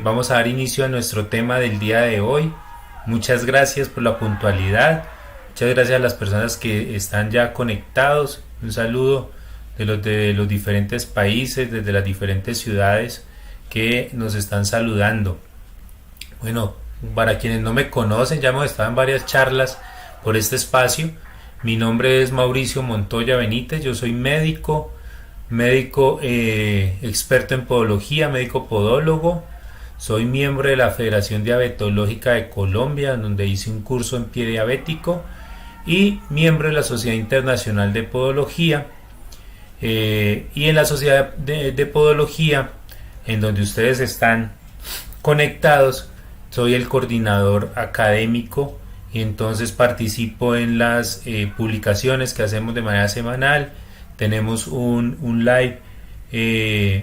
Vamos a dar inicio a nuestro tema del día de hoy. Muchas gracias por la puntualidad. Muchas gracias a las personas que están ya conectados. Un saludo de los diferentes países, desde las diferentes ciudades que nos están saludando. Bueno, para quienes no me conocen, ya hemos estado en varias charlas por este espacio. Mi nombre es Mauricio Montoya Benítez, yo soy médico experto en podología, médico podólogo. Soy miembro de la Federación Diabetológica de Colombia, donde hice un curso en pie diabético, y miembro de la Sociedad Internacional de Podología. Y en la Sociedad de Podología, en donde ustedes están conectados, soy el coordinador académico, y entonces participo en las publicaciones que hacemos de manera semanal. Tenemos un live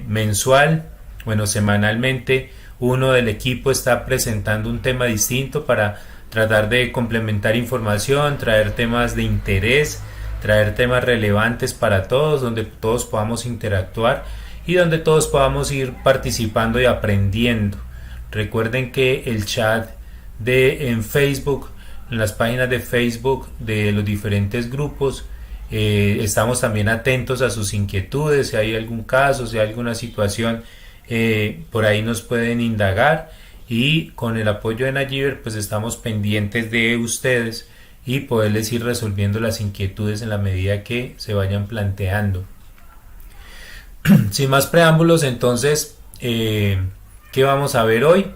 mensual, bueno, semanalmente. Uno del equipo está presentando un tema distinto para tratar de complementar información, traer temas de interés, traer temas relevantes para todos, donde todos podamos interactuar y donde todos podamos ir participando y aprendiendo. Recuerden que el chat en Facebook, en las páginas de Facebook de los diferentes grupos, estamos también atentos a sus inquietudes. Si hay algún caso, si hay alguna situación, por ahí nos pueden indagar, y con el apoyo de Nayiber pues estamos pendientes de ustedes y poderles ir resolviendo las inquietudes en la medida que se vayan planteando. Sin más preámbulos, entonces, ¿qué vamos a ver hoy?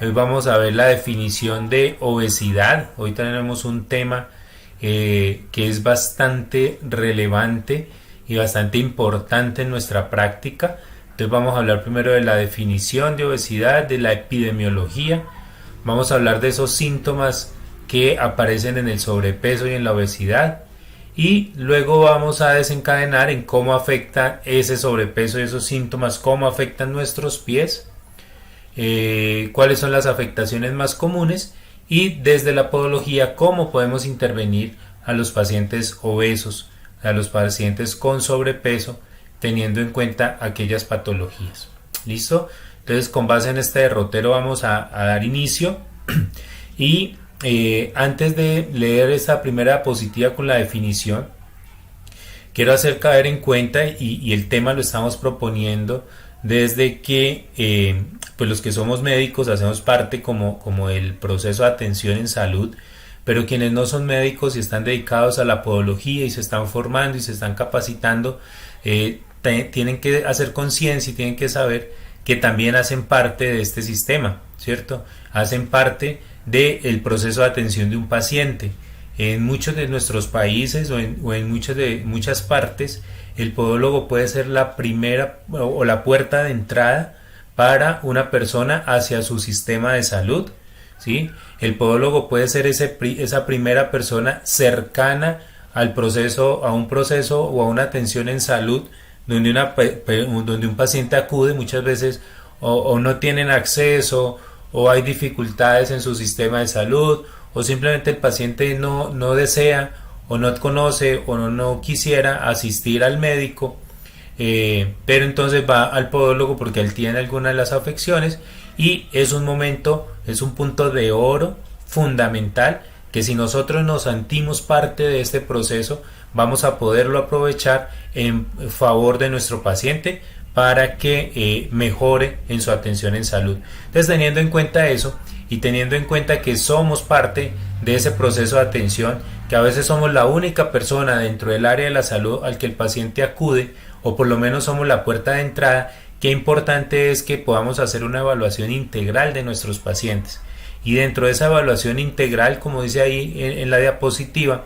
Hoy vamos a ver la definición de obesidad. Hoy tenemos un tema que es bastante relevante y bastante importante en nuestra práctica. Entonces vamos a hablar primero de la definición de obesidad, de la epidemiología. Vamos a hablar de esos síntomas que aparecen en el sobrepeso y en la obesidad, y luego vamos a desencadenar en cómo afecta ese sobrepeso y esos síntomas, cómo afectan nuestros pies, cuáles son las afectaciones más comunes, y desde la podología cómo podemos intervenir a los pacientes obesos, a los pacientes con sobrepeso, teniendo en cuenta aquellas patologías. ¿Listo? Entonces, con base en este derrotero vamos a dar inicio. Y antes de leer esta primera diapositiva con la definición, quiero hacer caer en cuenta, y el tema lo estamos proponiendo desde que pues los que somos médicos hacemos parte como el proceso de atención en salud, pero quienes no son médicos y están dedicados a la podología y se están formando y se están capacitando, tienen que hacer conciencia y tienen que saber que también hacen parte de este sistema, ¿cierto? Hacen parte del proceso de atención de un paciente. En muchos de nuestros países o en muchas partes, el podólogo puede ser la primera o la puerta de entrada para una persona hacia su sistema de salud, ¿sí? El podólogo puede ser esa primera persona cercana al proceso, a un proceso o a una atención en salud, donde un paciente acude muchas veces o no tienen acceso, o hay dificultades en su sistema de salud, o simplemente el paciente no desea o no conoce o no quisiera asistir al médico, pero entonces va al podólogo porque él tiene alguna de las afecciones, y es un punto de oro fundamental que, si nosotros nos sentimos parte de este proceso, vamos a poderlo aprovechar en favor de nuestro paciente para que mejore en su atención en salud. Entonces, teniendo en cuenta eso y teniendo en cuenta que somos parte de ese proceso de atención, que a veces somos la única persona dentro del área de la salud al que el paciente acude, o por lo menos somos la puerta de entrada, qué importante es que podamos hacer una evaluación integral de nuestros pacientes. Y dentro de esa evaluación integral, como dice ahí en la diapositiva,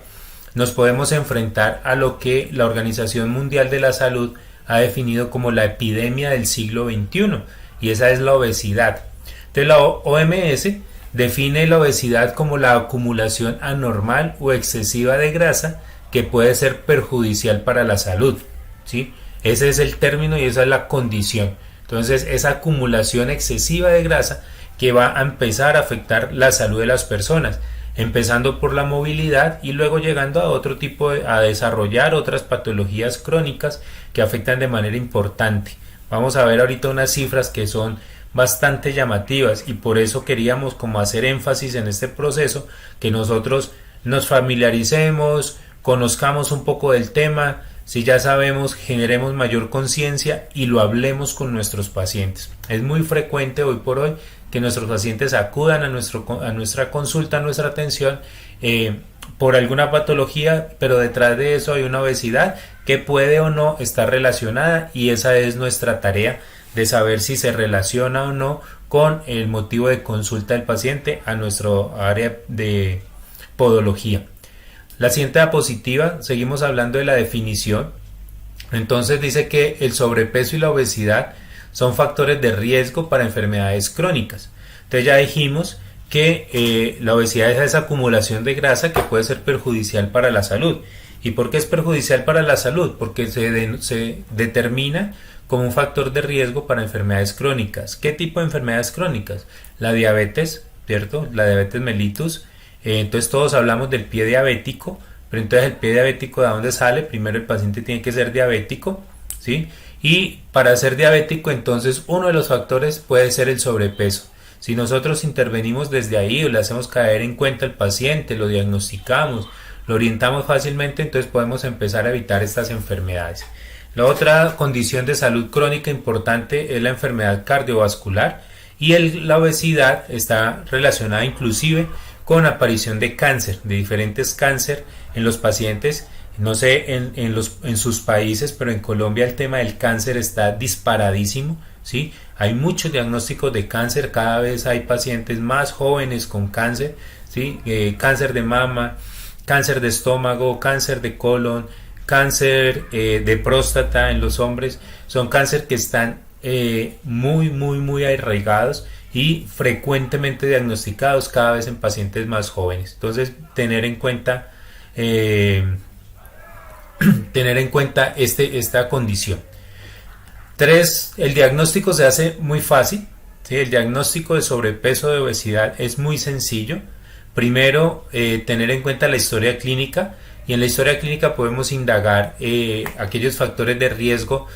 nos podemos enfrentar a lo que la Organización Mundial de la Salud ha definido como la epidemia del siglo XXI, y esa es la obesidad. Entonces, la OMS define la obesidad como la acumulación anormal o excesiva de grasa que puede ser perjudicial para la salud, ¿sí? Ese es el término y esa es la condición. Entonces, esa acumulación excesiva de grasa que va a empezar a afectar la salud de las personas, empezando por la movilidad y luego llegando a otro tipo a desarrollar otras patologías crónicas que afectan de manera importante. Vamos a ver ahorita unas cifras que son bastante llamativas, y por eso queríamos como hacer énfasis en este proceso, que nosotros nos familiaricemos, conozcamos un poco del tema. Si ya sabemos, generemos mayor conciencia y lo hablemos con nuestros pacientes. Es muy frecuente hoy por hoy que nuestros pacientes acudan a nuestra consulta, a nuestra atención, por alguna patología, pero detrás de eso hay una obesidad que puede o no estar relacionada, y esa es nuestra tarea, de saber si se relaciona o no con el motivo de consulta del paciente a nuestro área de podología. La siguiente diapositiva, seguimos hablando de la definición. Entonces dice que el sobrepeso y la obesidad son factores de riesgo para enfermedades crónicas. Entonces ya dijimos que la obesidad es esa acumulación de grasa que puede ser perjudicial para la salud. ¿Y por qué es perjudicial para la salud? Porque se determina como un factor de riesgo para enfermedades crónicas. ¿Qué tipo de enfermedades crónicas? La diabetes, ¿cierto? La diabetes mellitus. Entonces todos hablamos del pie diabético, pero entonces el pie diabético, ¿de dónde sale? Primero el paciente tiene que ser diabético, ¿sí? Y para ser diabético, entonces uno de los factores puede ser el sobrepeso. Si nosotros intervenimos desde ahí o le hacemos caer en cuenta al paciente, lo diagnosticamos, lo orientamos fácilmente, entonces podemos empezar a evitar estas enfermedades. La otra condición de salud crónica importante es la enfermedad cardiovascular, y la obesidad está relacionada inclusive con aparición de cáncer, de diferentes cáncer en los pacientes. No sé en sus países, pero en Colombia el tema del cáncer está disparadísimo, ¿sí? Hay muchos diagnósticos de cáncer, cada vez hay pacientes más jóvenes con cáncer, ¿sí? Cáncer de mama, cáncer de estómago, cáncer de colon, cáncer de próstata en los hombres. Son cáncer que están muy arraigados y frecuentemente diagnosticados cada vez en pacientes más jóvenes. Entonces tener en cuenta esta condición. 3. El diagnóstico se hace muy fácil, ¿sí? El diagnóstico de sobrepeso, de obesidad, es muy sencillo. Primero, tener en cuenta la historia clínica, y en la historia clínica podemos indagar aquellos factores de riesgo,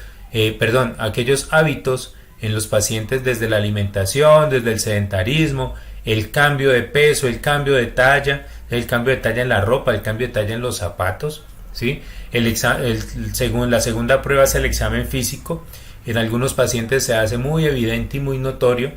aquellos hábitos en los pacientes, desde la alimentación, desde el sedentarismo, el cambio de peso, el cambio de talla en la ropa, el cambio de talla en los zapatos, ¿sí? La segunda prueba es el examen físico. En algunos pacientes se hace muy evidente y muy notorio,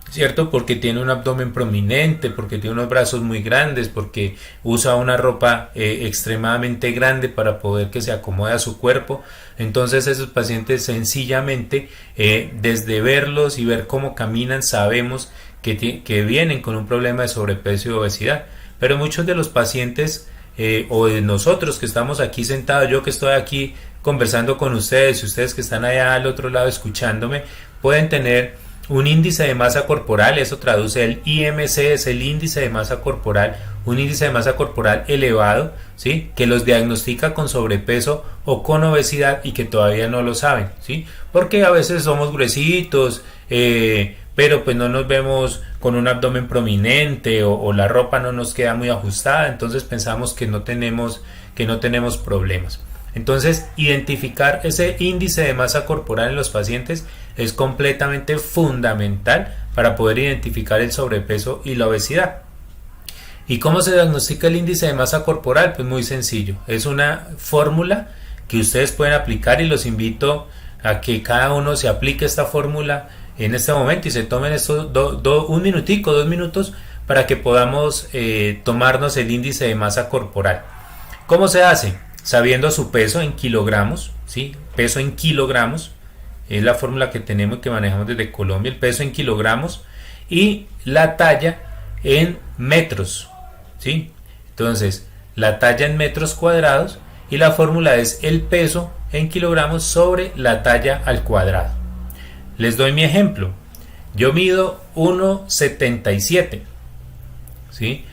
¿cierto? Porque tiene un abdomen prominente, porque tiene unos brazos muy grandes, porque usa una ropa extremadamente grande para poder que se acomode a su cuerpo. Entonces esos pacientes sencillamente, desde verlos y ver cómo caminan, sabemos que vienen con un problema de sobrepeso y obesidad. Pero muchos de los pacientes, o de nosotros que estamos aquí sentados, yo que estoy aquí conversando con ustedes, y ustedes que están allá al otro lado escuchándome, pueden tener un índice de masa corporal. Eso traduce el IMC, es el índice de masa corporal, un índice de masa corporal elevado, ¿sí? Que los diagnostica con sobrepeso o con obesidad, y que todavía no lo saben, ¿sí? Porque a veces somos gruesitos, pero pues no nos vemos con un abdomen prominente, o la ropa no nos queda muy ajustada, entonces pensamos que no tenemos problemas. Entonces, identificar ese índice de masa corporal en los pacientes es completamente fundamental para poder identificar el sobrepeso y la obesidad. ¿Y cómo se diagnostica el índice de masa corporal? Pues muy sencillo, es una fórmula que ustedes pueden aplicar, y los invito a que cada uno se aplique esta fórmula en este momento y se tomen estos 2 minutos para que podamos tomarnos el índice de masa corporal. ¿Cómo se hace? Sabiendo su peso en kilogramos, ¿sí? Peso en kilogramos es la fórmula que tenemos, que manejamos desde Colombia, el peso en kilogramos, y la talla en metros, ¿sí? Entonces, la talla en metros cuadrados, y la fórmula es el peso en kilogramos sobre la talla al cuadrado. Les doy mi ejemplo. Yo mido 1,77, ¿sí?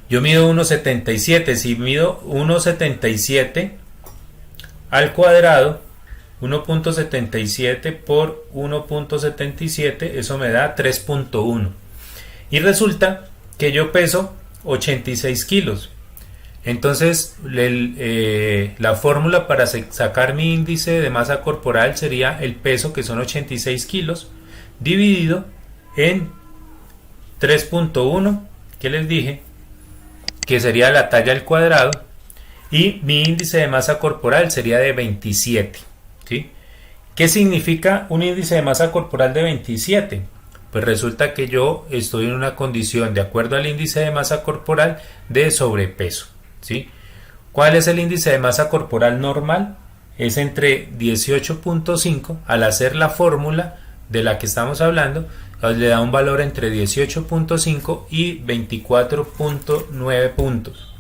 Yo mido 1,77. Si mido 1,77 al cuadrado, 1.77 por 1.77, eso me da 3.1. Y resulta que yo peso 86 kilos. Entonces, la fórmula para sacar mi índice de masa corporal sería el peso, que son 86 kilos, dividido en 3.1, que les dije, que sería la talla al cuadrado, y mi índice de masa corporal sería de 27, ¿sí? ¿Qué significa un índice de masa corporal de 27? Pues resulta que yo estoy en una condición, de acuerdo al índice de masa corporal, de sobrepeso, ¿sí? ¿Cuál es el índice de masa corporal normal? Es entre 18.5, al hacer la fórmula de la que estamos hablando, le da un valor entre 18.5 y 24.9 puntos.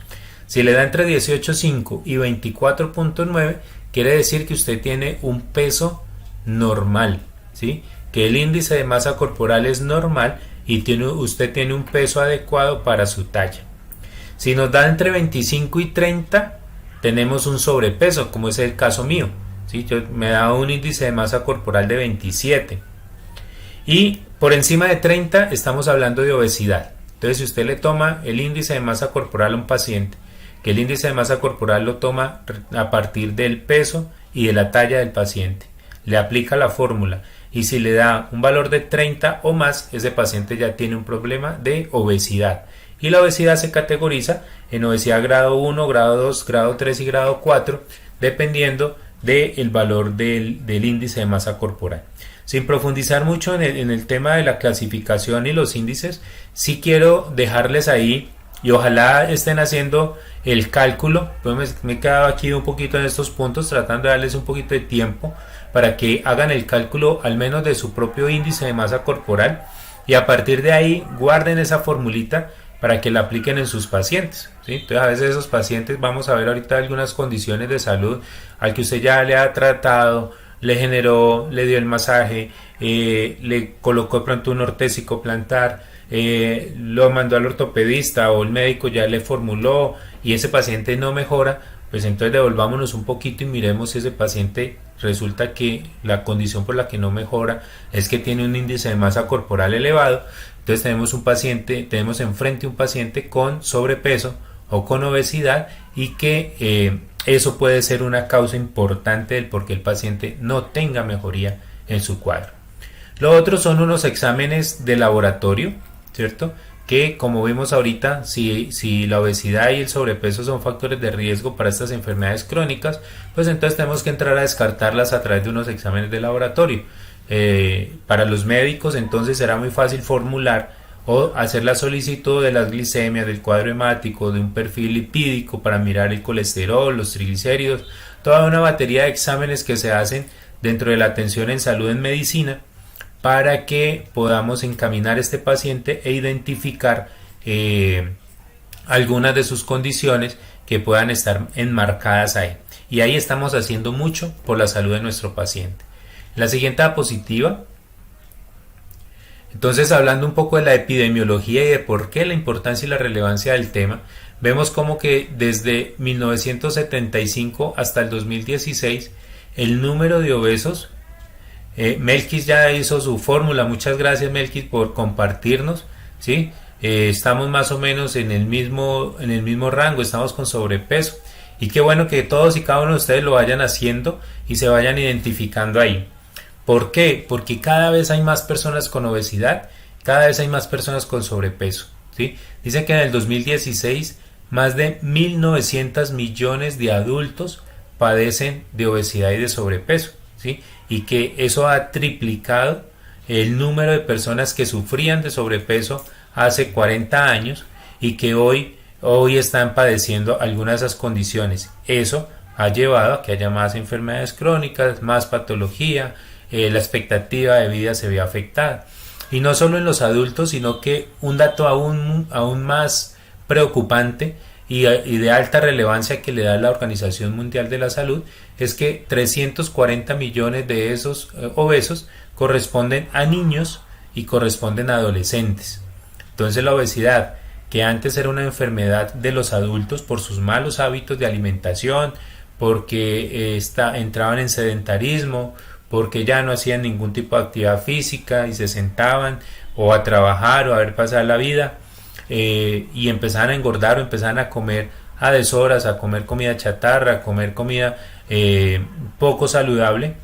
Si le da entre 18.5 y 24.9, quiere decir que usted tiene un peso normal, ¿sí? Que el índice de masa corporal es normal y usted tiene un peso adecuado para su talla. Si nos da entre 25 y 30, tenemos un sobrepeso, como es el caso mío, ¿sí? Me da un índice de masa corporal de 27. Y por encima de 30 estamos hablando de obesidad. Entonces, si usted le toma el índice de masa corporal a un paciente, que el índice de masa corporal lo toma a partir del peso y de la talla del paciente, le aplica la fórmula, y si le da un valor de 30 o más, ese paciente ya tiene un problema de obesidad. Y la obesidad se categoriza en obesidad grado 1, grado 2, grado 3 y grado 4, dependiendo del valor del índice de masa corporal. Sin profundizar mucho en el tema de la clasificación y los índices, sí quiero dejarles ahí, y ojalá estén haciendo el cálculo. Pues me he quedado aquí un poquito en estos puntos, tratando de darles un poquito de tiempo para que hagan el cálculo al menos de su propio índice de masa corporal, y a partir de ahí guarden esa formulita para que la apliquen en sus pacientes, ¿sí? Entonces, a veces esos pacientes, vamos a ver ahorita algunas condiciones de salud al que usted ya le ha tratado, le generó, le dio el masaje, le colocó de pronto un ortésico plantar, lo mandó al ortopedista o el médico ya le formuló y ese paciente no mejora. Pues entonces devolvámonos un poquito y miremos si ese paciente resulta que la condición por la que no mejora es que tiene un índice de masa corporal elevado. Entonces tenemos enfrente un paciente con sobrepeso o con obesidad, y que eso puede ser una causa importante del por qué el paciente no tenga mejoría en su cuadro. Lo otro son unos exámenes de laboratorio, ¿cierto? Que como vimos ahorita, si la obesidad y el sobrepeso son factores de riesgo para estas enfermedades crónicas, pues entonces tenemos que entrar a descartarlas a través de unos exámenes de laboratorio. Para los médicos entonces será muy fácil formular o hacer la solicitud de las glicemias, del cuadro hemático, de un perfil lipídico para mirar el colesterol, los triglicéridos, toda una batería de exámenes que se hacen dentro de la atención en salud en medicina, para que podamos encaminar a este paciente e identificar algunas de sus condiciones que puedan estar enmarcadas ahí. Y ahí estamos haciendo mucho por la salud de nuestro paciente. La siguiente diapositiva. Entonces, hablando un poco de la epidemiología y de por qué la importancia y la relevancia del tema, vemos como que desde 1975 hasta el 2016 el número de obesos, Melquis ya hizo su fórmula, muchas gracias Melquis por compartirnos, ¿sí? Estamos más o menos en el mismo rango, estamos con sobrepeso, y qué bueno que todos y cada uno de ustedes lo vayan haciendo y se vayan identificando ahí. ¿Por qué? Porque cada vez hay más personas con obesidad, cada vez hay más personas con sobrepeso, ¿sí? Dice que en el 2016 más de 1.900 millones de adultos padecen de obesidad y de sobrepeso, ¿sí? Y que eso ha triplicado el número de personas que sufrían de sobrepeso hace 40 años y que hoy están padeciendo algunas de esas condiciones. Eso ha llevado a que haya más enfermedades crónicas, más patología, la expectativa de vida se ve afectada. Y no solo en los adultos, sino que un dato aún más preocupante y de alta relevancia que le da la Organización Mundial de la Salud es que 340 millones de esos obesos corresponden a niños y corresponden a adolescentes. Entonces la obesidad, que antes era una enfermedad de los adultos por sus malos hábitos de alimentación, porque entraban en sedentarismo, porque ya no hacían ningún tipo de actividad física y se sentaban o a trabajar o a ver pasar la vida, y empezaban a engordar o empezaban a comer a deshoras, a comer comida chatarra, a comer comida poco saludable.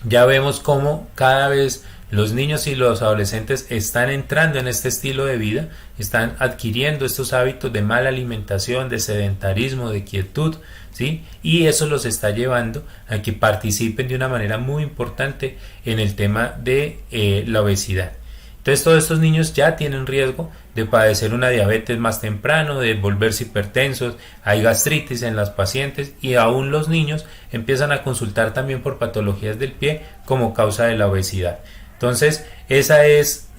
Ya vemos cómo cada vez los niños y los adolescentes están entrando en este estilo de vida, están adquiriendo estos hábitos de mala alimentación, de sedentarismo, de quietud, ¿sí? Y eso los está llevando a que participen de una manera muy importante en el tema de la obesidad. Entonces todos estos niños ya tienen riesgo de padecer una diabetes más temprano, de volverse hipertensos, hay gastritis en las pacientes y aún los niños empiezan a consultar también por patologías del pie como causa de la obesidad. Entonces esa es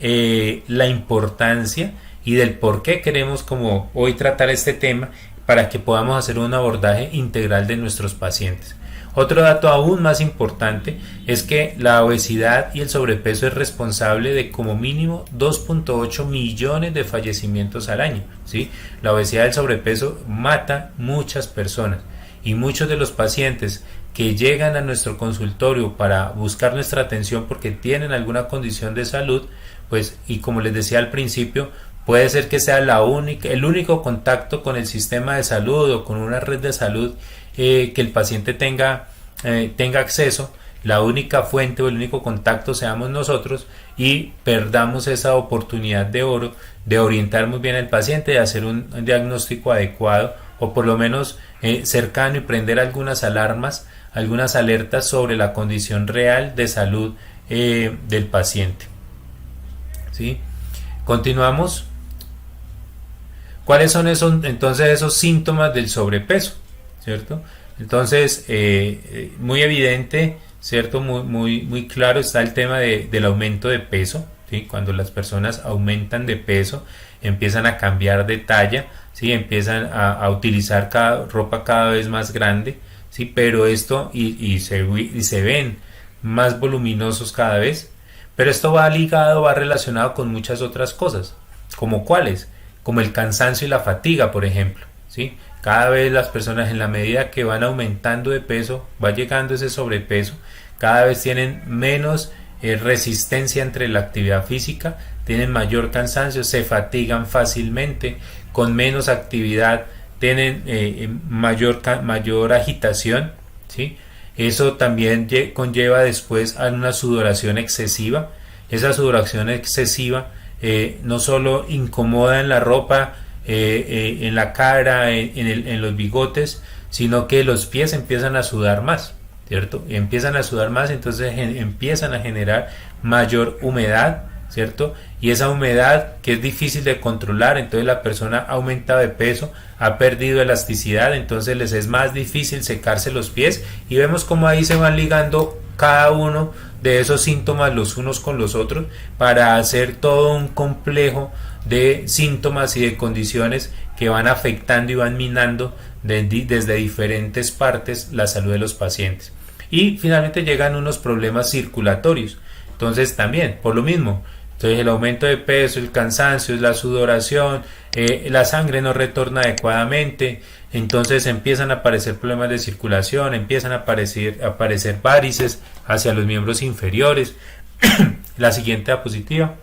la importancia y del por qué queremos como hoy tratar este tema para que podamos hacer un abordaje integral de nuestros pacientes. Otro dato aún más importante es que la obesidad y el sobrepeso es responsable de como mínimo 2.8 millones de fallecimientos al año, ¿sí? La obesidad y el sobrepeso mata muchas personas y muchos de los pacientes que llegan a nuestro consultorio para buscar nuestra atención porque tienen alguna condición de salud, pues, y como les decía al principio, puede ser que sea el único contacto con el sistema de salud o con una red de salud que el paciente tenga acceso, la única fuente o el único contacto seamos nosotros y perdamos esa oportunidad de oro de orientar muy bien al paciente, de hacer un diagnóstico adecuado o por lo menos cercano y prender algunas alarmas, algunas alertas sobre la condición real de salud del paciente. ¿Sí? Continuamos. ¿Cuáles son entonces esos síntomas del sobrepeso? ¿Cierto? Entonces, muy evidente, ¿cierto? Muy claro está el tema del aumento de peso, ¿sí? Cuando las personas aumentan de peso, empiezan a cambiar de talla, ¿sí? Empiezan a utilizar ropa cada vez más grande, ¿sí? Pero esto, y se ven más voluminosos cada vez, pero esto va relacionado con muchas otras cosas, ¿como cuáles? Como el cansancio y la fatiga, por ejemplo, ¿sí? Cada vez las personas, en la medida que van aumentando de peso, va llegando ese sobrepeso, cada vez tienen menos resistencia entre la actividad física, tienen mayor cansancio, se fatigan fácilmente, con menos actividad tienen mayor agitación, ¿sí? Eso también conlleva después a una sudoración excesiva. Esa sudoración excesiva no solo incomoda en la ropa, en la cara, en los bigotes, sino que los pies empiezan a sudar más, ¿cierto? Empiezan a sudar más, entonces empiezan a generar mayor humedad, ¿cierto? Y esa humedad que es difícil de controlar, entonces la persona ha aumentado de peso, ha perdido elasticidad, entonces les es más difícil secarse los pies y vemos cómo ahí se van ligando cada uno de esos síntomas los unos con los otros para hacer todo un complejo de síntomas y de condiciones que van afectando y van minando desde diferentes partes la salud de los pacientes. Y finalmente llegan unos problemas circulatorios, entonces también por lo mismo, entonces el aumento de peso, el cansancio, la sudoración, la sangre no retorna adecuadamente, entonces empiezan a aparecer problemas de circulación, empiezan a aparecer varices hacia los miembros inferiores. La siguiente diapositiva.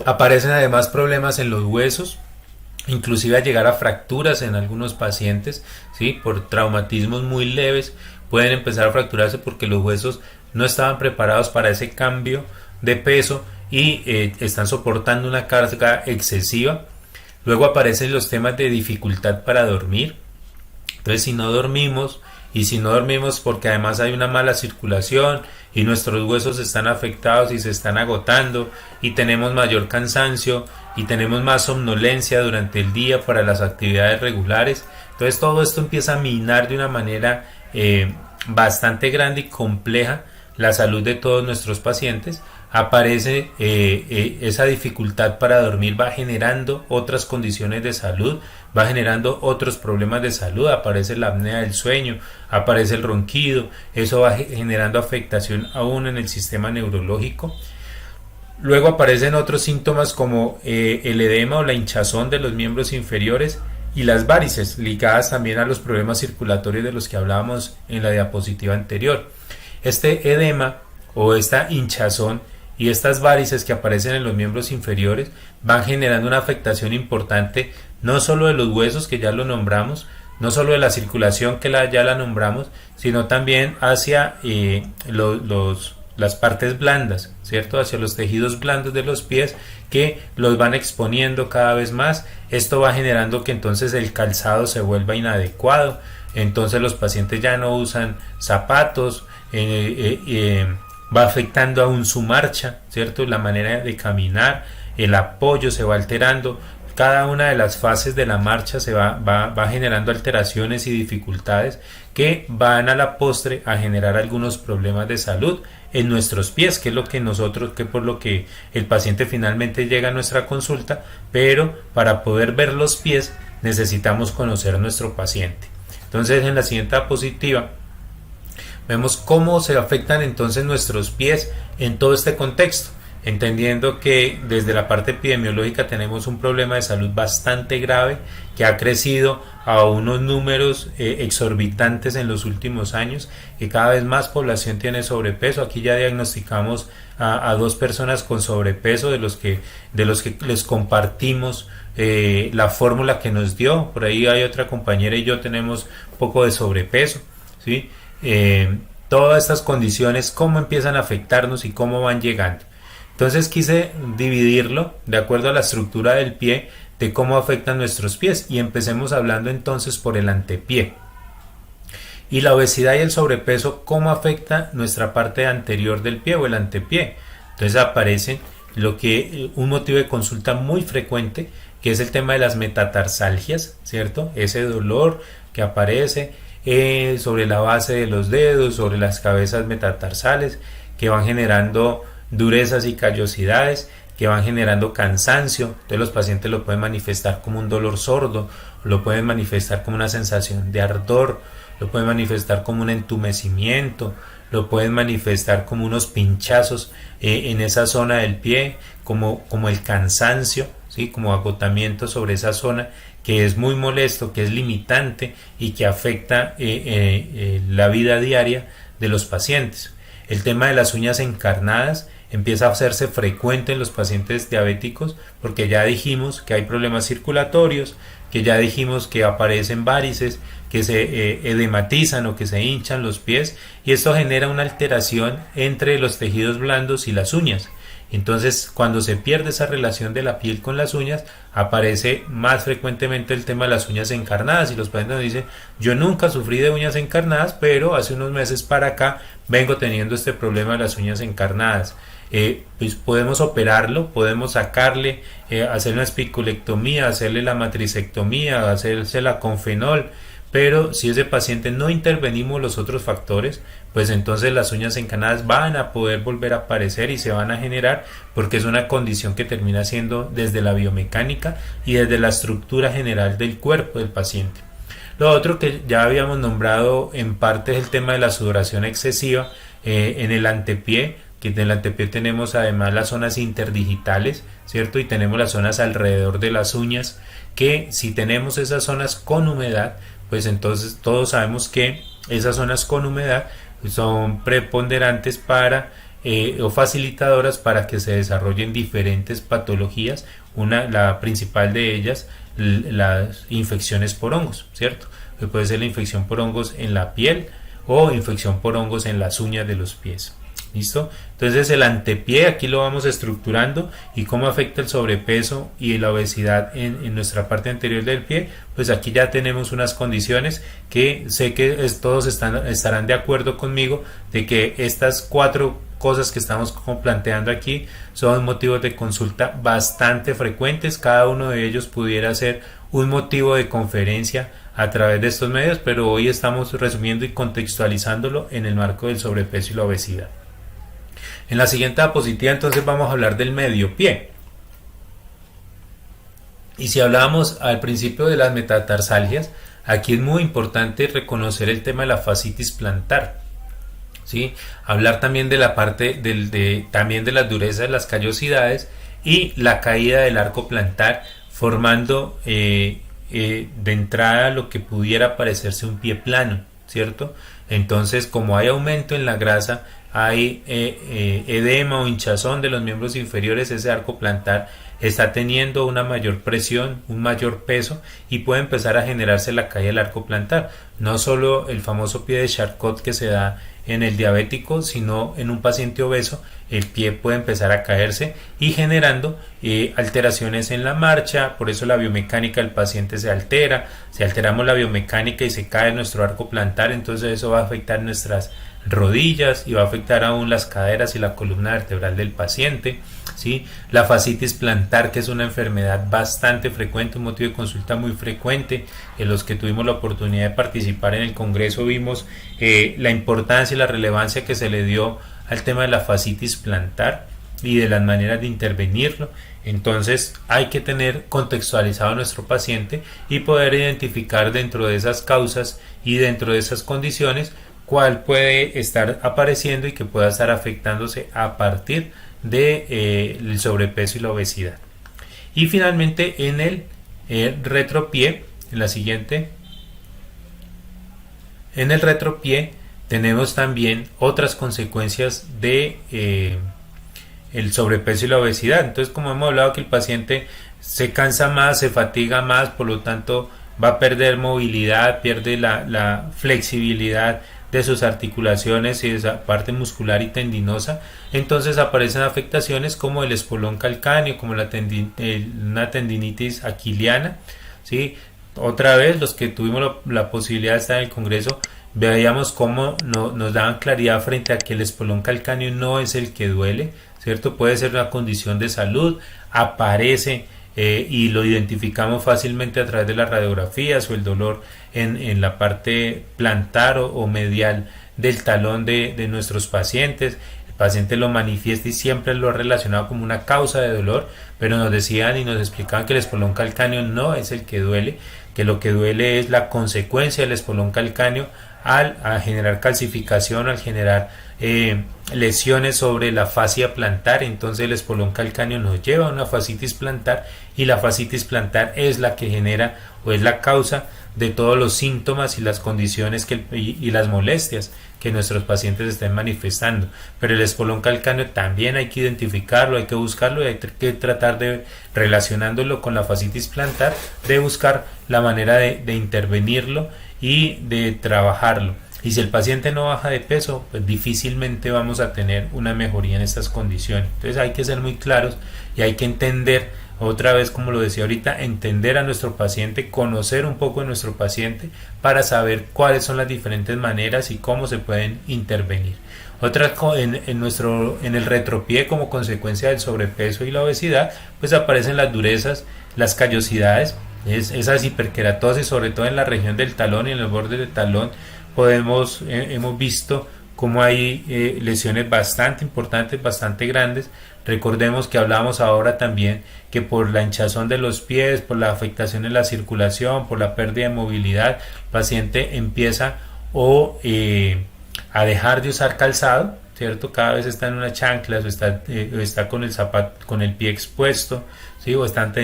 Aparecen además problemas en los huesos, inclusive a llegar a fracturas en algunos pacientes, ¿sí? Por traumatismos muy leves pueden empezar a fracturarse porque los huesos no estaban preparados para ese cambio de peso y están soportando una carga excesiva. Luego aparecen los temas de dificultad para dormir. Entonces si no dormimos porque además hay una mala circulación y nuestros huesos están afectados y se están agotando y tenemos mayor cansancio y tenemos más somnolencia durante el día para las actividades regulares, entonces todo esto empieza a minar de una manera bastante grande y compleja la salud de todos nuestros pacientes. Aparece esa dificultad para dormir, va generando otras condiciones de salud, va generando otros problemas de salud, aparece la apnea del sueño, aparece el ronquido, eso va generando afectación aún en el sistema neurológico. Luego aparecen otros síntomas como el edema o la hinchazón de los miembros inferiores y las varices, ligadas también a los problemas circulatorios de los que hablábamos en la diapositiva anterior. Este edema o esta hinchazón y estas varices que aparecen en los miembros inferiores van generando una afectación importante no solo de los huesos, que ya lo nombramos, no solo de la circulación que ya la nombramos, sino también hacia las partes blandas, ¿cierto? Hacia los tejidos blandos de los pies que los van exponiendo cada vez más. Esto va generando que entonces el calzado se vuelva inadecuado, entonces los pacientes ya no usan zapatos, va afectando aún su marcha, ¿cierto? La manera de caminar, el apoyo se va alterando. Cada una de las fases de la marcha se va generando alteraciones y dificultades que van a la postre a generar algunos problemas de salud en nuestros pies, que es lo que que por lo que el paciente finalmente llega a nuestra consulta, pero para poder ver los pies necesitamos conocer a nuestro paciente. Entonces, en la siguiente diapositiva vemos cómo se afectan entonces nuestros pies en todo este contexto, entendiendo que desde la parte epidemiológica tenemos un problema de salud bastante grave que ha crecido a unos números exorbitantes en los últimos años, que cada vez más población tiene sobrepeso. Aquí ya diagnosticamos a 2 personas con sobrepeso de los que les compartimos la fórmula que nos dio. Por ahí hay otra compañera y yo tenemos un poco de sobrepeso, ¿sí? Todas estas condiciones, cómo empiezan a afectarnos y cómo van llegando. Entonces quise dividirlo de acuerdo a la estructura del pie, de cómo afectan nuestros pies, y empecemos hablando entonces por el antepié. Y la obesidad y el sobrepeso, cómo afecta nuestra parte anterior del pie o el antepié. Entonces aparece un motivo de consulta muy frecuente, que es el tema de las metatarsalgias, ¿cierto? Ese dolor que aparece sobre la base de los dedos, sobre las cabezas metatarsales, que van generando durezas y callosidades, que van generando cansancio. Entonces los pacientes lo pueden manifestar como un dolor sordo, lo pueden manifestar como una sensación de ardor, lo pueden manifestar como un entumecimiento, lo pueden manifestar como unos pinchazos en esa zona del pie, como el cansancio, ¿sí? Como agotamiento sobre esa zona, que es muy molesto, que es limitante y que afecta la vida diaria de los pacientes. El tema de las uñas encarnadas empieza a hacerse frecuente en los pacientes diabéticos, porque ya dijimos que hay problemas circulatorios, que ya dijimos que aparecen varices, que se edematizan o que se hinchan los pies, y esto genera una alteración entre los tejidos blandos y las uñas. Entonces, cuando se pierde esa relación de la piel con las uñas, aparece más frecuentemente el tema de las uñas encarnadas, y los pacientes nos dicen: yo nunca sufrí de uñas encarnadas, pero hace unos meses para acá vengo teniendo este problema de las uñas encarnadas. Pues podemos operarlo, podemos sacarle, hacer una espiculectomía, hacerle la matricectomía, hacérsela con fenol, pero si ese paciente no intervenimos los otros factores, pues entonces las uñas encarnadas van a poder volver a aparecer y se van a generar, porque es una condición que termina siendo desde la biomecánica y desde la estructura general del cuerpo del paciente. Lo otro que ya habíamos nombrado en parte es el tema de la sudoración excesiva en el antepié, que en el antepié tenemos además las zonas interdigitales, ¿cierto? Y tenemos las zonas alrededor de las uñas, que si tenemos esas zonas con humedad, pues entonces todos sabemos que esas zonas con humedad son preponderantes para o facilitadoras para que se desarrollen diferentes patologías. La principal de ellas, las infecciones por hongos, ¿cierto? Puede ser la infección por hongos en la piel o infección por hongos en las uñas de los pies. ¿Listo? Entonces el antepié aquí lo vamos estructurando, y cómo afecta el sobrepeso y la obesidad en nuestra parte anterior del pie. Pues aquí ya tenemos unas condiciones que sé que todos estarán de acuerdo conmigo de que estas 4 cosas que estamos planteando aquí son motivos de consulta bastante frecuentes. Cada uno de ellos pudiera ser un motivo de conferencia a través de estos medios, pero hoy estamos resumiendo y contextualizándolo en el marco del sobrepeso y la obesidad. En la siguiente diapositiva entonces vamos a hablar del medio pie. Y si hablábamos al principio de las metatarsalgias, aquí es muy importante reconocer el tema de la fascitis plantar, ¿sí? Hablar también de la parte también de las durezas, las callosidades y la caída del arco plantar, formando de entrada lo que pudiera parecerse un pie plano, ¿cierto? Entonces, como hay aumento en la grasa, hay edema o hinchazón de los miembros inferiores, ese arco plantar está teniendo una mayor presión, un mayor peso y puede empezar a generarse la caída del arco plantar. No solo el famoso pie de Charcot que se da en el diabético, sino en un paciente obeso el pie puede empezar a caerse y generando alteraciones en la marcha. Por eso la biomecánica del paciente se altera. Si alteramos la biomecánica y se cae nuestro arco plantar, entonces eso va a afectar nuestras rodillas y va a afectar aún las caderas y la columna vertebral del paciente, ¿sí? La fascitis plantar, que es una enfermedad bastante frecuente, un motivo de consulta muy frecuente. En los que tuvimos la oportunidad de participar en el congreso vimos la importancia y la relevancia que se le dio al tema de la fascitis plantar y de las maneras de intervenirlo. Entonces hay que tener contextualizado a nuestro paciente y poder identificar dentro de esas causas y dentro de esas condiciones cuál puede estar apareciendo y que pueda estar afectándose a partir del sobrepeso y la obesidad. Y finalmente en el retropié, en la siguiente, en el retropié tenemos también otras consecuencias de el sobrepeso y la obesidad. Entonces, como hemos hablado, que el paciente se cansa más, se fatiga más, por lo tanto va a perder movilidad, pierde la flexibilidad de sus articulaciones y de esa parte muscular y tendinosa. Entonces aparecen afectaciones como el espolón calcáneo, como una tendinitis aquiliana, ¿sí? Otra vez, los que tuvimos la posibilidad de estar en el congreso, veíamos cómo nos daban claridad frente a que el espolón calcáneo no es el que duele, ¿cierto? Puede ser una condición de salud, aparece y lo identificamos fácilmente a través de las radiografías o el dolor en la parte plantar o medial del talón de nuestros pacientes. El paciente lo manifiesta y siempre lo ha relacionado como una causa de dolor, pero nos decían y nos explicaban que el espolón calcáneo no es el que duele, que lo que duele es la consecuencia del espolón calcáneo al generar calcificación, al generar lesiones sobre la fascia plantar. Entonces el espolón calcáneo nos lleva a una fascitis plantar y la fascitis plantar es la que genera o es la causa de todos los síntomas y las condiciones y las molestias que nuestros pacientes estén manifestando. Pero el espolón calcáneo también hay que identificarlo, hay que buscarlo y hay que tratar de, relacionándolo con la fascitis plantar, de buscar la manera de intervenirlo y de trabajarlo. Y si el paciente no baja de peso, pues difícilmente vamos a tener una mejoría en estas condiciones. Entonces hay que ser muy claros y hay que entender, otra vez como lo decía ahorita, entender a nuestro paciente, conocer un poco de nuestro paciente para saber cuáles son las diferentes maneras y cómo se pueden intervenir. Otra en el retropié, como consecuencia del sobrepeso y la obesidad, pues aparecen las durezas, las callosidades, esas hiperkeratosis, sobre todo en la región del talón y en el borde del talón. Hemos visto cómo hay lesiones bastante importantes, bastante grandes. Recordemos que hablamos ahora también que por la hinchazón de los pies, por la afectación en la circulación, por la pérdida de movilidad, el paciente empieza a dejar de usar calzado, ¿cierto? Cada vez está en una chancla o está con el zapato, con el pie expuesto, ¿sí? O están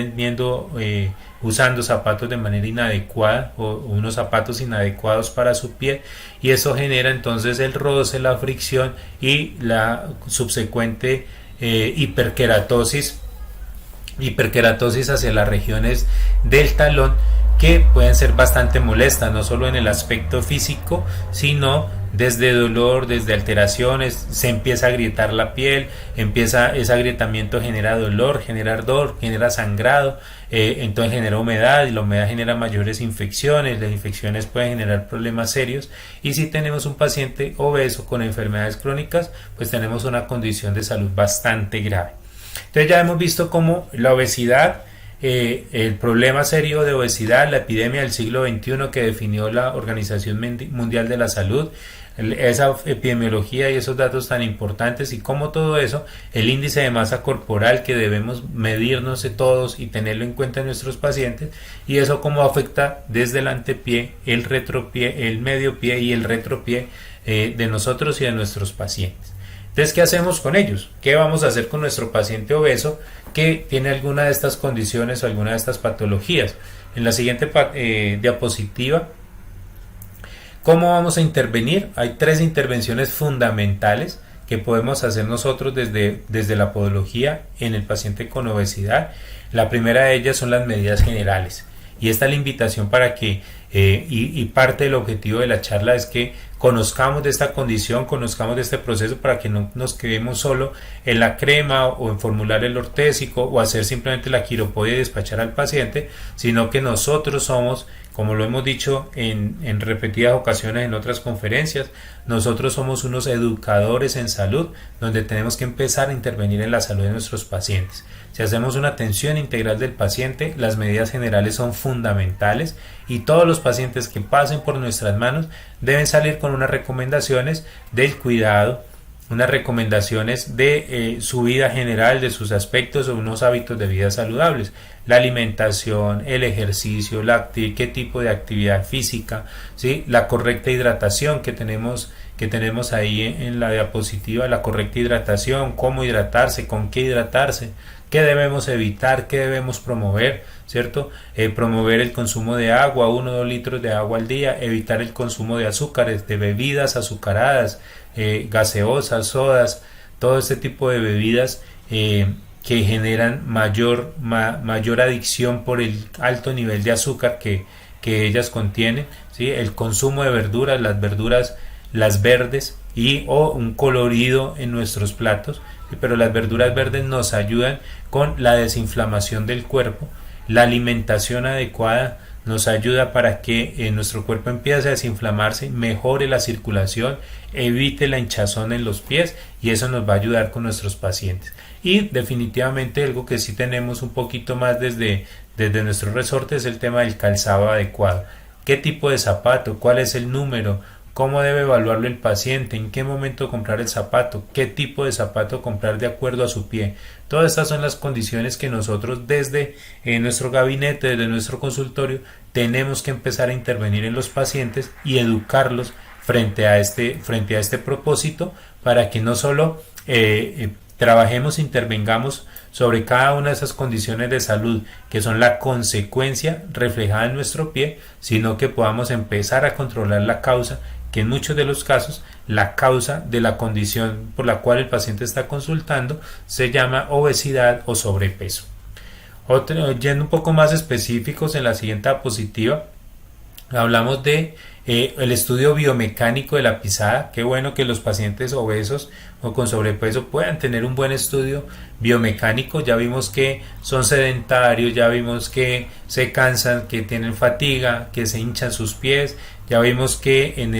usando zapatos de manera inadecuada o unos zapatos inadecuados para su pie, y eso genera entonces el roce, la fricción y la subsecuente hiperkeratosis hacia las regiones del talón, que pueden ser bastante molestas, no solo en el aspecto físico, sino desde dolor, desde alteraciones. Se empieza a agrietar la piel, ese agrietamiento genera dolor, genera sangrado, entonces genera humedad, y la humedad genera mayores infecciones. Las infecciones pueden generar problemas serios, y si tenemos un paciente obeso con enfermedades crónicas, pues tenemos una condición de salud bastante grave. Entonces ya hemos visto cómo la obesidad, el problema serio de obesidad, la epidemia del siglo XXI que definió la Organización Mundial de la Salud, esa epidemiología y esos datos tan importantes, y cómo todo eso, el índice de masa corporal que debemos medirnos todos y tenerlo en cuenta en nuestros pacientes, y eso cómo afecta desde el antepié, el retropié, el medio pie y el retropié de nosotros y de nuestros pacientes. Entonces, ¿qué hacemos con ellos? ¿Qué vamos a hacer con nuestro paciente obeso que tiene alguna de estas condiciones o alguna de estas patologías? En la siguiente diapositiva, ¿cómo vamos a intervenir? Hay 3 intervenciones fundamentales que podemos hacer nosotros desde la podología en el paciente con obesidad. La primera de ellas son las medidas generales. Y esta es la invitación para que, y parte del objetivo de la charla es que conozcamos de esta condición, conozcamos de este proceso para que no nos quedemos solo en la crema o en formular el ortésico o hacer simplemente la quiropodia y despachar al paciente, sino que nosotros somos, como lo hemos dicho en repetidas ocasiones en otras conferencias, nosotros somos unos educadores en salud donde tenemos que empezar a intervenir en la salud de nuestros pacientes. Si hacemos una atención integral del paciente, las medidas generales son fundamentales y todos los pacientes que pasen por nuestras manos deben salir con unas recomendaciones del cuidado, unas recomendaciones de su vida general, de sus aspectos o unos hábitos de vida saludables, la alimentación, el ejercicio, qué tipo de actividad física, ¿sí? La correcta hidratación que tenemos ahí en la diapositiva, la correcta hidratación, cómo hidratarse, con qué hidratarse, qué debemos evitar, qué debemos promover, ¿cierto? Promover el consumo de agua, 1 o 2 litros de agua al día, evitar el consumo de azúcares, de bebidas azucaradas, gaseosas, sodas, todo este tipo de bebidas que generan mayor adicción por el alto nivel de azúcar que ellas contienen, ¿sí? El consumo de verduras, las verdes o un colorido en nuestros platos, ¿sí? Pero las verduras verdes nos ayudan con la desinflamación del cuerpo, la alimentación adecuada nos ayuda para que nuestro cuerpo empiece a desinflamarse, mejore la circulación, evite la hinchazón en los pies y eso nos va a ayudar con nuestros pacientes. Y definitivamente algo que sí tenemos un poquito más desde nuestro resorte es el tema del calzado adecuado. ¿Qué tipo de zapato? ¿Cuál es el número? ¿Cómo debe evaluarlo el paciente? ¿En qué momento comprar el zapato? ¿Qué tipo de zapato comprar de acuerdo a su pie? Todas estas son las condiciones que nosotros desde nuestro gabinete, desde nuestro consultorio, tenemos que empezar a intervenir en los pacientes y educarlos frente a este propósito para que no solo trabajemos, intervengamos sobre cada una de esas condiciones de salud que son la consecuencia reflejada en nuestro pie, sino que podamos empezar a controlar la causa, que en muchos de los casos la causa de la condición por la cual el paciente está consultando se llama obesidad o sobrepeso. Yendo un poco más específicos en la siguiente diapositiva, hablamos de el estudio biomecánico de la pisada. Qué bueno que los pacientes obesos o con sobrepeso puedan tener un buen estudio biomecánico. Ya vimos que son sedentarios, ya vimos que se cansan, que tienen fatiga, que se hinchan sus pies, ya vimos que en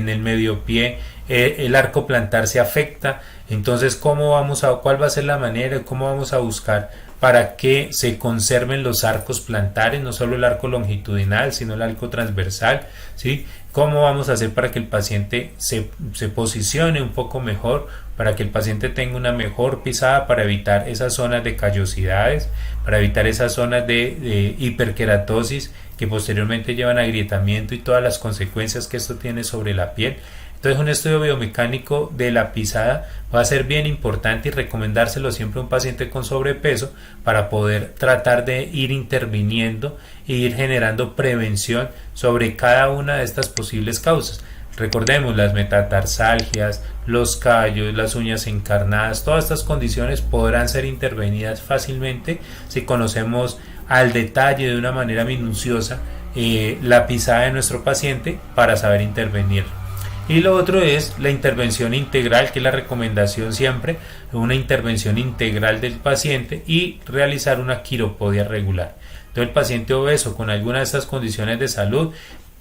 el medio pie el arco plantar se afecta. Entonces, ¿cuál va a ser la manera? ¿Cómo vamos a buscar para que se conserven los arcos plantares, no solo el arco longitudinal, sino el arco transversal, ¿sí? ¿Cómo vamos a hacer para que el paciente se posicione un poco mejor, para que el paciente tenga una mejor pisada, para evitar esas zonas de callosidades, para evitar esas zonas de hiperkeratosis que posteriormente llevan a agrietamiento y todas las consecuencias que esto tiene sobre la piel? Entonces, un estudio biomecánico de la pisada va a ser bien importante y recomendárselo siempre a un paciente con sobrepeso para poder tratar de ir interviniendo e ir generando prevención sobre cada una de estas posibles causas. Recordemos las metatarsalgias, los callos, las uñas encarnadas, todas estas condiciones podrán ser intervenidas fácilmente si conocemos al detalle de una manera minuciosa la pisada de nuestro paciente para saber intervenir. Y lo otro es la intervención integral, que es la recomendación siempre, una intervención integral del paciente y realizar una quiropodia regular. Entonces, el paciente obeso con alguna de estas condiciones de salud,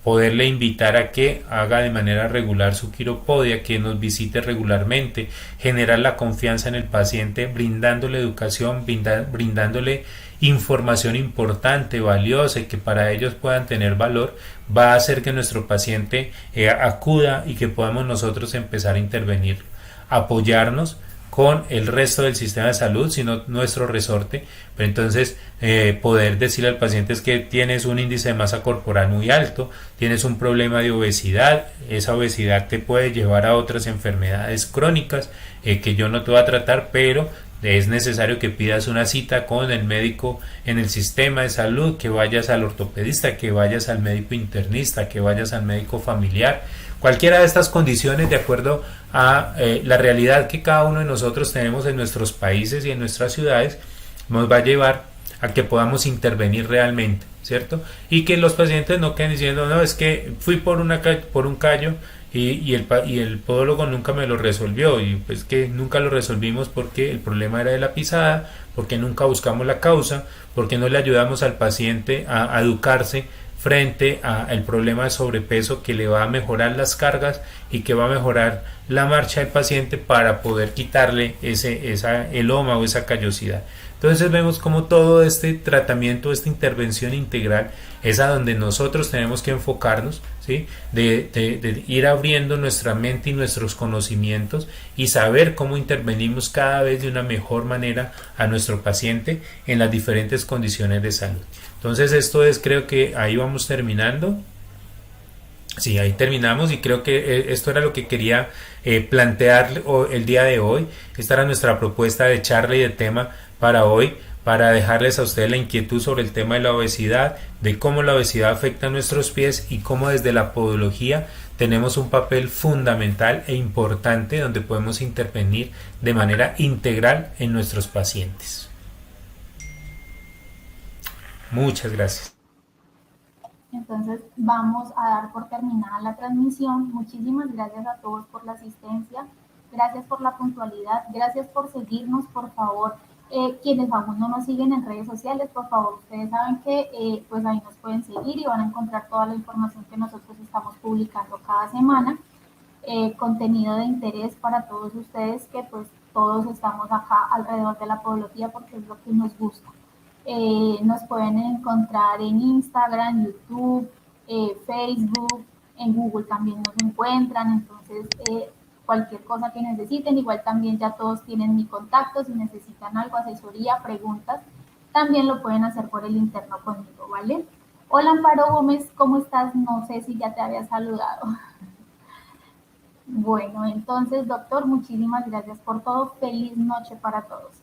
poderle invitar a que haga de manera regular su quiropodia, que nos visite regularmente, generar la confianza en el paciente, brindándole educación, brindándole información importante, valiosa y que para ellos puedan tener valor, va a hacer que nuestro paciente acuda y que podamos nosotros empezar a intervenir, apoyarnos con el resto del sistema de salud, sino nuestro resorte. Pero entonces poder decirle al paciente es que tienes un índice de masa corporal muy alto, tienes un problema de obesidad, esa obesidad te puede llevar a otras enfermedades crónicas, que yo no te voy a tratar, pero es necesario que pidas una cita con el médico en el sistema de salud, que vayas al ortopedista, que vayas al médico internista, que vayas al médico familiar. Cualquiera de estas condiciones, de acuerdo a la realidad que cada uno de nosotros tenemos en nuestros países y en nuestras ciudades, nos va a llevar a que podamos intervenir realmente, ¿cierto? Y que los pacientes no queden diciendo, no, es que fui por un callo y el podólogo nunca me lo resolvió, y pues que nunca lo resolvimos porque el problema era de la pisada, porque nunca buscamos la causa, porque no le ayudamos al paciente a educarse frente al problema de sobrepeso, que le va a mejorar las cargas y que va a mejorar la marcha del paciente para poder quitarle esa eloma o esa callosidad. Entonces vemos como todo este tratamiento, esta intervención integral es a donde nosotros tenemos que enfocarnos, ¿sí? De ir abriendo nuestra mente y nuestros conocimientos y saber cómo intervenimos cada vez de una mejor manera a nuestro paciente en las diferentes condiciones de salud. Entonces esto es, creo que ahí vamos terminando. Sí, ahí terminamos y creo que esto era lo que quería plantear el día de hoy. Esta era nuestra propuesta de charla y de tema para hoy, para dejarles a ustedes la inquietud sobre el tema de la obesidad, de cómo la obesidad afecta a nuestros pies y cómo desde la podología tenemos un papel fundamental e importante donde podemos intervenir de manera integral en nuestros pacientes. Muchas gracias. Entonces vamos a dar por terminada la transmisión. Muchísimas gracias a todos por la asistencia, gracias por la puntualidad, gracias por seguirnos, por favor. Quienes aún no nos siguen en redes sociales, por favor, ustedes saben que pues ahí nos pueden seguir y van a encontrar toda la información que nosotros estamos publicando cada semana. Contenido de interés para todos ustedes, que pues todos estamos acá alrededor de la podología porque es lo que nos gusta. Nos pueden encontrar en Instagram, YouTube, Facebook, en Google también nos encuentran, entonces cualquier cosa que necesiten, igual también ya todos tienen mi contacto, si necesitan algo, asesoría, preguntas, también lo pueden hacer por el interno conmigo, ¿vale? Hola Amparo Gómez, ¿cómo estás? No sé si ya te había saludado. Bueno, entonces doctor, muchísimas gracias por todo, feliz noche para todos.